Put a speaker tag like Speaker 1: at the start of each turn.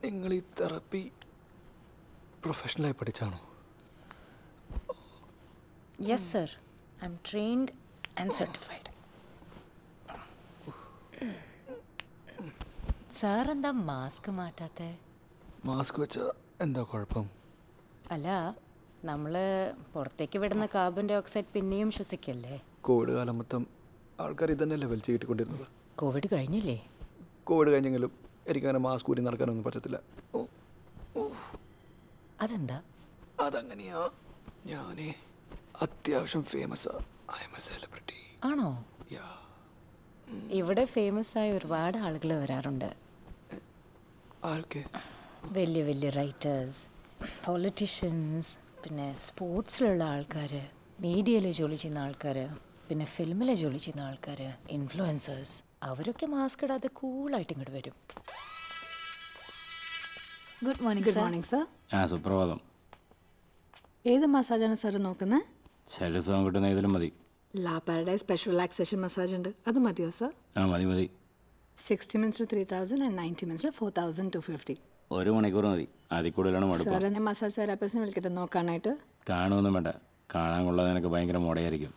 Speaker 1: നിങ്ങൾ ഈ തെറപ്പി പ്രൊഫഷണലായി പഠിച്ചാണോ?
Speaker 2: Yes sir, I am trained and certified. Sir എന്താ മാസ്ക് മാറ്റാത്തെ?
Speaker 1: മാസ്ക് വെച്ചാൽ എന്താ കുഴപ്പം?
Speaker 2: അല്ല, നമ്മൾ പുറത്തേക്ക് വിടുന്ന കാർബൺ ഡൈ ഓക്സൈഡ് പിന്നെയും ശ്വസിക്കല്ലേ?
Speaker 1: കോവിഡ് കാലം മൊത്തം ആൾക്കാർ ഇതന്നെയല്ലേ വലിച്ചു കിട്ടിക്കൊണ്ടിരുന്നത്.
Speaker 2: കോവിഡ് കഴിഞ്ഞില്ലേ?
Speaker 1: കോവിഡ് കഴിഞ്ഞെങ്കിലും എനിക്കങ്ങനെ മാസ്ക് ഊരി നടക്കാനൊന്നും പറ്റത്തില്ല.
Speaker 2: അതെന്താ?
Speaker 1: അതങ്ങനെയാ, ഞാനേ അത്യാവശ്യം ഫേമസാ. I am a celebrity.
Speaker 2: ആണോ?
Speaker 1: യാ.
Speaker 2: ഇവിടെ ഫേമസ് ആയ ഒരുപാട് ആളുകൾ വരാറുണ്ട്.
Speaker 1: ആരൊക്കെ?
Speaker 2: വലിയ വലിയ റൈറ്റേഴ്സ്, പൊളിറ്റീഷ്യൻസ്, പിന്നെ സ്പോർട്സിലുള്ള ആൾക്കാർ, മീഡിയയിൽ ജോലി ചെയ്യുന്ന ആൾക്കാർ, പിന്നെ ഫിലിമിൽ ജോലി ചെയ്യുന്ന ആൾക്കാർ, ഇൻഫ്ലുവൻസേഴ്സ്. അവരൊക്കെ മാസ്ക് ഇടാതെ കൂളായിട്ട് ഇങ്ങോട്ട് വരും.
Speaker 3: Good morning. Good morning sir.
Speaker 4: സുപ്രഭാതം.
Speaker 3: ഏത് മസാജാണ് സാർ നോക്കുന്നത്?
Speaker 4: ചില സുഖം കിട്ടുന്ന ഏതിലും മതി.
Speaker 3: ലാ പാരഡൈസ് സ്പെഷ്യൽ റിലാക്സേഷൻ മസാജ് ഉണ്ട്, അത് മതിയോ സർ?
Speaker 4: മതി മതി.
Speaker 3: 60 മിനിറ്റ്സ് 3000 ആൻഡ് 90 മിനിറ്റ്സ് 4250.
Speaker 4: 1 മണിക്കൂർ മതി, അതിൽ കൂടുതലാണ് മടുപ്പ്.
Speaker 3: സാർ ഞാൻ മസാജ് തെറാപ്പിസ്റ്റിനെ വിളിക്കട്ടെ നോക്കാനായിട്ട്?
Speaker 4: കാണുമൊന്നും വേണ്ട, കാണാൻ കൊള്ളാതെ നിനക്ക് ഭയങ്കര മുടയായിരിക്കും.